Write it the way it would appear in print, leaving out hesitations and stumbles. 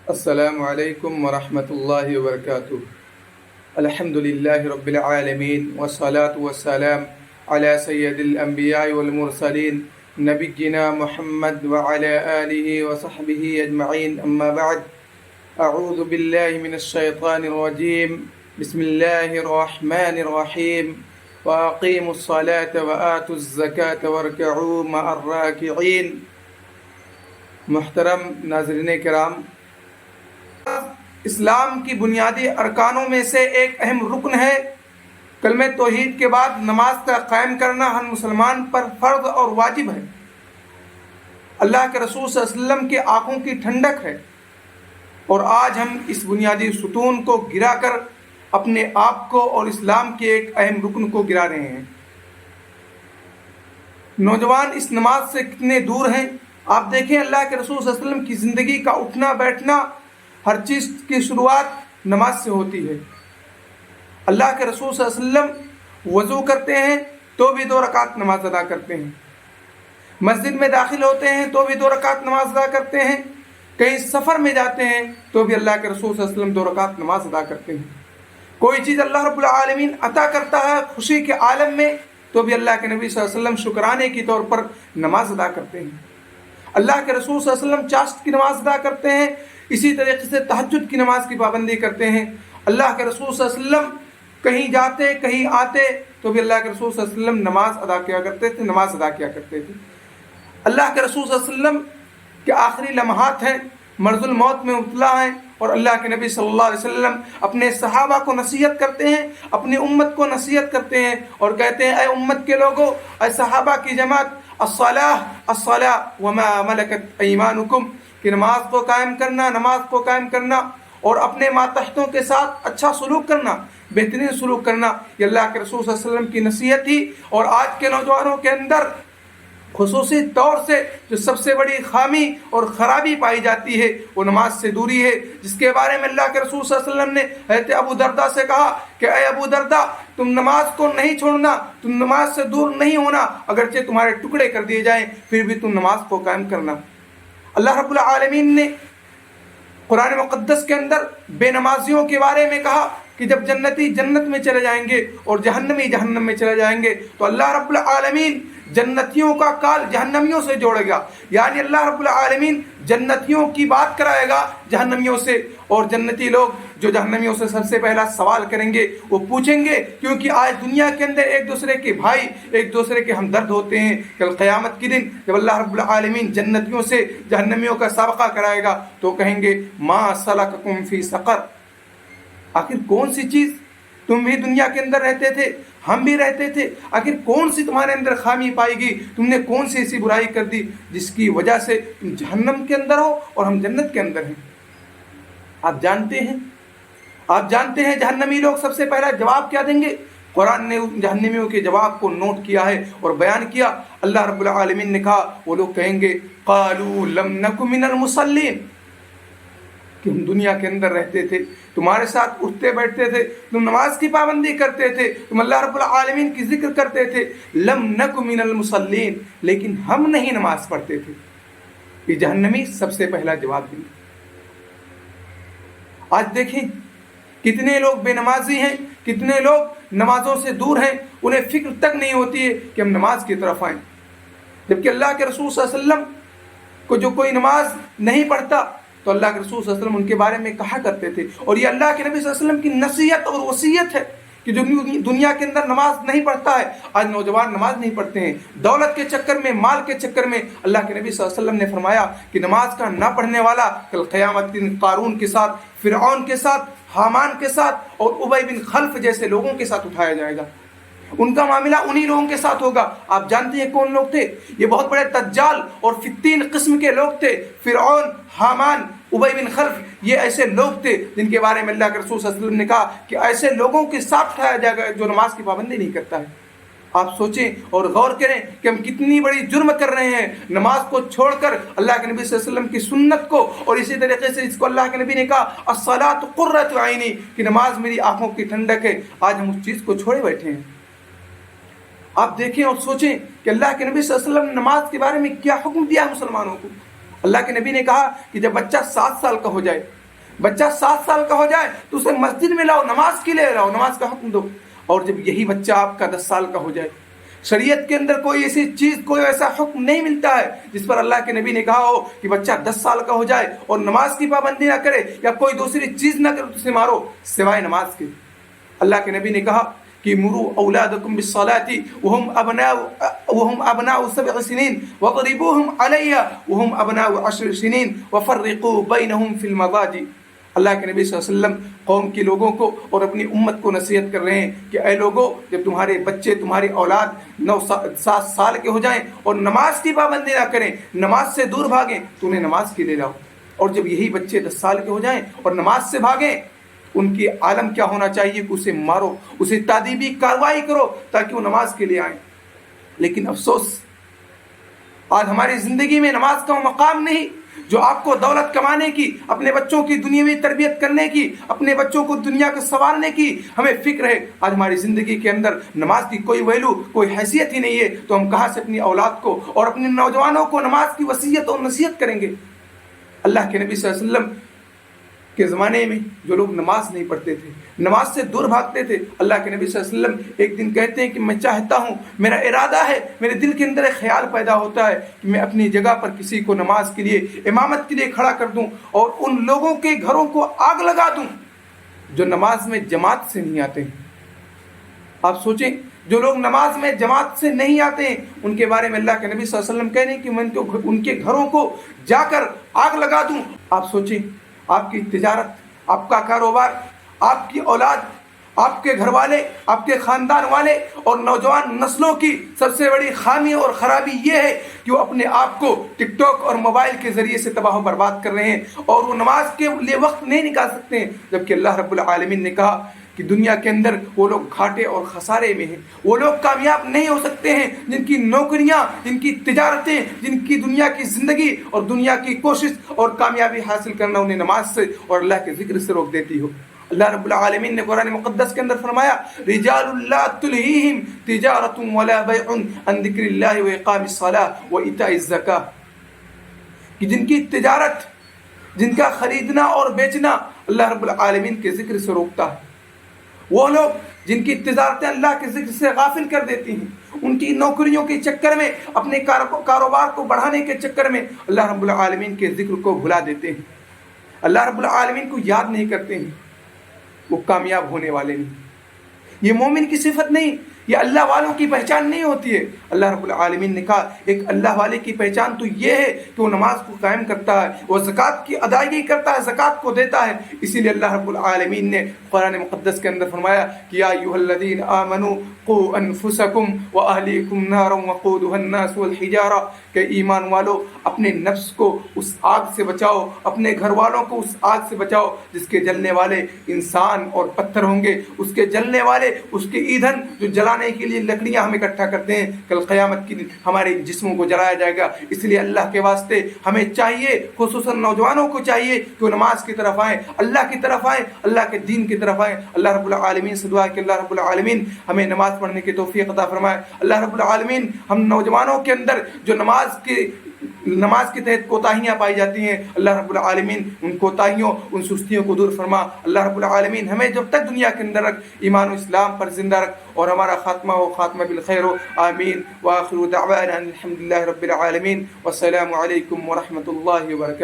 السلام علیکم ورحمۃ اللہ وبرکاتہ۔ الحمد للہ رب العالمین والصلاة والسلام علی سید الانبیاء والمرسلین نبینا محمد وعلی آلہ وصحبہ اجمعین، اما بعد، اعوذ باللہ من الشیطان الرجیم، بسم اللہ الرحمن الرحیم، وَأَقِيمُوا الصَّلَاةَ وَآتُوا الزَّكَاةَ وَارْكَعُوا مَعَ الرَّاكِعِينَ۔ محترم ناظرین کرام، اسلام کی بنیادی ارکانوں میں سے ایک اہم رکن ہے کلمہ توحید کے بعد نماز کا قائم کرنا ہر مسلمان پر فرض اور واجب ہے۔ اللہ کے رسول صلی اللہ علیہ وسلم کے آنکھوں کی ٹھنڈک ہے، اور آج ہم اس بنیادی ستون کو گرا کر اپنے آپ کو اور اسلام کے ایک اہم رکن کو گرا رہے ہیں۔ نوجوان اس نماز سے کتنے دور ہیں۔ آپ دیکھیں، اللہ کے رسول صلی اللہ علیہ وسلم کی زندگی کا اٹھنا بیٹھنا، ہر چیز کی شروعات نماز سے ہوتی ہے۔ اللہ کے رسول صلی اللہ علیہ وسلم وضو کرتے ہیں تو بھی 2 رکعت نماز ادا کرتے ہیں، مسجد میں داخل ہوتے ہیں تو بھی 2 رکعت نماز ادا کرتے ہیں، کہیں سفر میں جاتے ہیں تو بھی اللہ کے رسول صلی اللہ علیہ وسلم 2 رکعت نماز ادا کرتے ہیں۔ کوئی چیز اللہ رب العالمین عطا کرتا ہے خوشی کے عالم میں تو بھی اللہ کے نبی صلی اللہ علیہ وسلم شکرانے کے طور پر نماز ادا کرتے ہیں۔ اللہ کے رسول صلی اللہ علیہ وسلم چاشت کی نماز ادا کرتے ہیں، اسی طریقے سے تہجد کی نماز کی پابندی کرتے ہیں۔ اللہ کے رسول صلی اللہ علیہ وسلم کہیں جاتے کہیں آتے تو بھی اللہ کے رسول صلی اللہ علیہ وسلم نماز ادا کیا کرتے تھے۔ اللہ کے رسول صلی اللہ علیہ وسلم کے آخری لمحات ہیں، مرض الموت میں مبتلا ہیں، اور اللہ کے نبی صلی اللہ علیہ وسلم اپنے صحابہ کو نصیحت کرتے ہیں، اپنی امت کو نصیحت کرتے ہیں اور کہتے ہیں، اے امت کے لوگوں، اے صحابہ کی جماعت، الصلاۃ وما ملکت ایمانکم، کہ نماز کو قائم کرنا اور اپنے ماتحتوں کے ساتھ اچھا سلوک کرنا، بہترین سلوک کرنا، یہ اللہ کے رسول صلی اللہ علیہ وسلم کی نصیحت تھی۔ اور آج کے نوجوانوں کے اندر خصوصی طور سے جو سب سے بڑی خامی اور خرابی پائی جاتی ہے وہ نماز سے دوری ہے، جس کے بارے میں اللہ کے رسول صلی اللہ علیہ وسلم نے حضرت ابو درداء سے کہا کہ اے ابو درداء، تم نماز کو نہیں چھوڑنا، تم نماز سے دور نہیں ہونا، اگرچہ تمہارے ٹکڑے کر دیے جائیں پھر بھی تم نماز کو قائم کرنا۔ اللہ رب العالمین نے قرآن مقدس کے اندر بے نمازیوں کے بارے میں کہا کہ جب جنتی جنت میں چلے جائیں گے اور جہنمی جہنم میں چلے جائیں گے تو اللہ رب العالمین جنتیوں کا کال جہنمیوں سے جوڑے گا، یعنی اللہ رب العالمین جنتیوں کی بات کرائے گا جہنمیوں سے، اور جنتی لوگ جو جہنمیوں سے سب سے پہلا سوال کریں گے وہ پوچھیں گے، کیونکہ آج دنیا کے اندر ایک دوسرے کے بھائی، ایک دوسرے کے ہمدرد ہوتے ہیں، کل قیامت کے دن جب اللہ رب العالمین جنتیوں سے جہنمیوں کا سابقہ کرائے گا تو کہیں گے ما سلککم فی سقر، آخر کون سی چیز، تم بھی دنیا کے اندر رہتے تھے، ہم بھی رہتے تھے، آخر کون سی تمہارے اندر خامی پائی گئی، تم نے کون سی ایسی برائی کر دی جس کی وجہ سے تم جہنم کے اندر ہو اور ہم جنت کے اندر ہیں۔ آپ جانتے ہیں جہنمی لوگ سب سے پہلا جواب کیا دیں گے؟ قرآن نے جہنمیوں کے جواب کو نوٹ کیا ہے اور بیان کیا۔ اللہ رب العالمین نے کہا، وہ لوگ کہیں گے قالوا لم نک من المصلین، کہ ہم دنیا کے اندر رہتے تھے، تمہارے ساتھ اٹھتے بیٹھتے تھے، تم نماز کی پابندی کرتے تھے، تم اللہ رب العالمین کی ذکر کرتے تھے، لم نک من المصلین، لیکن ہم نہیں نماز پڑھتے تھے۔ یہ جہنمی سب سے پہلا جواب دیں گے۔ آج دیکھیں کتنے لوگ بے نمازی ہیں، کتنے لوگ نمازوں سے دور ہیں، انہیں فکر تک نہیں ہوتی ہے کہ ہم نماز کی طرف آئیں، جبکہ اللہ کے رسول صلی اللہ علیہ وسلم کو جو کوئی نماز نہیں پڑھتا تو اللہ کے رسول صلی اللہ علیہ وسلم ان کے بارے میں کہا کرتے تھے، اور یہ اللہ کے نبی صلی اللہ علیہ وسلم کی نصیحت اور وصیت ہے کہ جو دنیا کے اندر نماز نہیں پڑھتا ہے، آج نوجوان نماز نہیں پڑھتے ہیں، دولت کے چکر میں، مال کے چکر میں۔ اللہ کے نبی صلی اللہ علیہ وسلم نے فرمایا کہ نماز کا نہ پڑھنے والا کل قیامت کے دن قارون کے ساتھ، فرعون کے ساتھ، حامان کے ساتھ اور ابی بن خلف جیسے لوگوں کے ساتھ اٹھایا جائے گا، ان کا معاملہ انہی لوگوں کے ساتھ ہوگا۔ آپ جانتے ہیں کون لوگ تھے؟ یہ بہت بڑے دجال اور فتین قسم کے لوگ تھے، فرعون، حامان، ابی بن خلف، یہ ایسے لوگ تھے جن کے بارے میں اللہ کے رسول صلی اللہ علیہ وسلم نے کہا کہ ایسے لوگوں کے ساتھ اٹھایا جائے گا جو نماز کی پابندی نہیں کرتا ہے۔ آپ سوچیں اور غور کریں کہ ہم کتنی بڑی جرم کر رہے ہیں، نماز کو چھوڑ کر اللہ کے نبی صلی اللہ علیہ وسلم کی سنت کو، اور اسی طریقے سے جس کو اللہ کے نبی نے کہا الصلاۃ قرۃ عینی، کہ نماز میری آنکھوں کی ٹھنڈک ہے، آج ہم اس چیز کو چھوڑے بیٹھے ہیں۔ آپ دیکھیں اور سوچیں کہ اللہ کے نبی صلی اللہ علیہ وسلم نے نماز کے بارے میں کیا حکم دیا ہے مسلمانوں کو۔ اللہ کے نبی نے کہا کہ جب بچہ 7 سال کا ہو جائے، بچہ 7 سال کا ہو جائے تو اسے مسجد میں لاؤ، نماز کے لیے لاؤ، نماز کا حکم دو. اور جب یہی بچہ آپ کا 10 سال کا ہو جائے، شریعت کے اندر کوئی ایسی چیز، کوئی ایسا حکم نہیں ملتا ہے جس پر اللہ کے نبی نے کہا ہو کہ بچہ 10 سال کا ہو جائے اور نماز کی پابندی نہ کرے یا کوئی دوسری چیز نہ کرے تو اسے مارو سوائے نماز کے. اللہ کے نبی نے کہا کہ مروا اولادکم بالصلاة وهم ابناء 7 سنين وضربوهم عليها وهم ابناء 10 سنين وفرقوا بينهم في المضاجع. اللہ کے نبی صلی اللہ علیہ وسلم قوم کے لوگوں کو اور اپنی امت کو نصیحت کر رہے ہیں کہ اے لوگوں، جب تمہارے بچے، تمہاری اولاد 7 سال کے ہو جائیں اور نماز کی پابندی نہ کریں، نماز سے دور بھاگیں تو انہیں نماز کے لیے لاؤ. اور جب یہی بچے 10 سال کے ہو جائیں اور نماز سے بھاگیں، ان کی عالم کیا ہونا چاہیے کہ اسے مارو، اسے تادیبی کارروائی کرو تاکہ وہ نماز کے لیے آئیں. لیکن افسوس، آج ہماری زندگی میں نماز کا وہ مقام نہیں جو آپ کو دولت کمانے کی، اپنے بچوں کی دنیاوی تربیت کرنے کی، اپنے بچوں کو دنیا کو سنوارنے کی ہمیں فکر ہے. آج ہماری زندگی کے اندر نماز کی کوئی ویلو، کوئی حیثیت ہی نہیں ہے، تو ہم کہاں سے اپنی اولاد کو اور اپنے نوجوانوں کو نماز کی وصیت اور نصیحت کریں گے؟ اللہ کے نبی صلی اللہ علیہ وسلم کے زمانے میں جو لوگ نماز نہیں پڑھتے تھے، نماز سے دور بھاگتے تھے، اللہ کے نبی صلی اللہ علیہ وسلم ایک دن کہتے ہیں کہ میں چاہتا ہوں، میرا ارادہ ہے، میرے دل کے اندر ایک خیال پیدا ہوتا ہے کہ میں اپنی جگہ پر کسی کو نماز کے لیے، امامت کے لیے کھڑا کر دوں اور ان لوگوں کے گھروں کو آگ لگا دوں جو نماز میں جماعت سے نہیں آتے ہیں. آپ سوچیں، جو لوگ نماز میں جماعت سے نہیں آتے ہیں ان کے بارے میں اللہ کے نبی صلی اللہ علیہ وسلم کہہ رہے ہیں کہ میں ان کے گھروں کو جا کر آگ لگا دوں. آپ سوچیں، آپ کی تجارت، آپ کا کاروبار، آپ کی اولاد، آپ کے گھر والے، آپ کے خاندان والے اور نوجوان نسلوں کی سب سے بڑی خامی اور خرابی یہ ہے کہ وہ اپنے آپ کو ٹک ٹاک اور موبائل کے ذریعے سے تباہ و برباد کر رہے ہیں اور وہ نماز کے لیے وقت نہیں نکال سکتے ہیں. جبکہ اللہ رب العالمین نے کہا کہ دنیا کے اندر وہ لوگ گھاٹے اور خسارے میں ہیں، وہ لوگ کامیاب نہیں ہو سکتے ہیں جن کی نوکریاں، جن کی تجارتیں، جن کی دنیا کی زندگی اور دنیا کی کوشش اور کامیابی حاصل کرنا انہیں نماز سے اور اللہ کے ذکر سے روک دیتی ہو. اللہ رب العالمین نے قرآن مقدس کے اندر فرمایا رجال لا تلہیہم تجارت ولا بیع عن ذکر اللہ واقام الصلاۃ وایتاء الزکاۃ، کہ جن کی تجارت، جن کا خریدنا اور بیچنا اللہ رب العالمین کے ذکر سے روکتا ہے، وہ لوگ جن کی تجارتیں اللہ کے ذکر سے غافل کر دیتی ہیں، ان کی نوکریوں کے چکر میں، اپنے کاروبار کو بڑھانے کے چکر میں اللہ رب العالمین کے ذکر کو بھلا دیتے ہیں، اللہ رب العالمین کو یاد نہیں کرتے ہیں، وہ کامیاب ہونے والے نہیں. یہ مومن کی صفت نہیں، یہ اللہ والوں کی پہچان نہیں ہوتی ہے. اللہ رب العالمین نے کہا ایک اللہ والے کی پہچان تو یہ ہے کہ وہ نماز کو قائم کرتا ہے، وہ زکوٰۃ کی ادائیگی کرتا ہے، زکوٰۃ کو دیتا ہے. اسی لیے اللہ رب العالمین نے قرآن مقدس کے اندر فرمایا کہ یا ایھا الذین آمنوا قوا انفسکم واہلیکم نارا وقودھا الناس والحجارہ، کہ ایمان والو اپنے نفس کو اس آگ سے بچاؤ، اپنے گھر والوں کو اس آگ سے بچاؤ جس کے جلنے والے انسان اور پتھر ہوں گے، اس کے جلنے والے، اس کے ایندھن جو جلانے کے لیے لکڑیاں ہم اکٹھا کرتے ہیں، کل قیامت کے دن ہمارے جسموں کو جلایا جائے گا. اس لیے اللہ کے واسطے ہمیں چاہیے، خصوصاً نوجوانوں کو چاہیے کہ وہ نماز کی طرف آئیں، اللہ کی طرف آئیں، اللہ کے دین کی طرف آئیں. اللہ رب العالمین سے دعا ہے کہ اللہ رب العالمین ہمیں نماز پڑھنے کی توفیق عطا فرمائے. اللہ رب العالمین ہم نوجوانوں کے اندر جو نماز کے تحت کوتاہیاں پائی جاتی ہیں، اللہ رب العالمین ان کوتاہیوں، ان سستیوں کو دور فرما. اللہ رب العالمین ہمیں جب تک دنیا کے اندر رکھ، ایمان و اسلام پر زندہ رکھ اور ہمارا خاتمہ ہو خاتمہ بالخیر ہو. آمین. وآخر دعوانا الحمد للہ رب العالمین. والسلام علیکم ورحمۃ اللہ وبرکاتہ.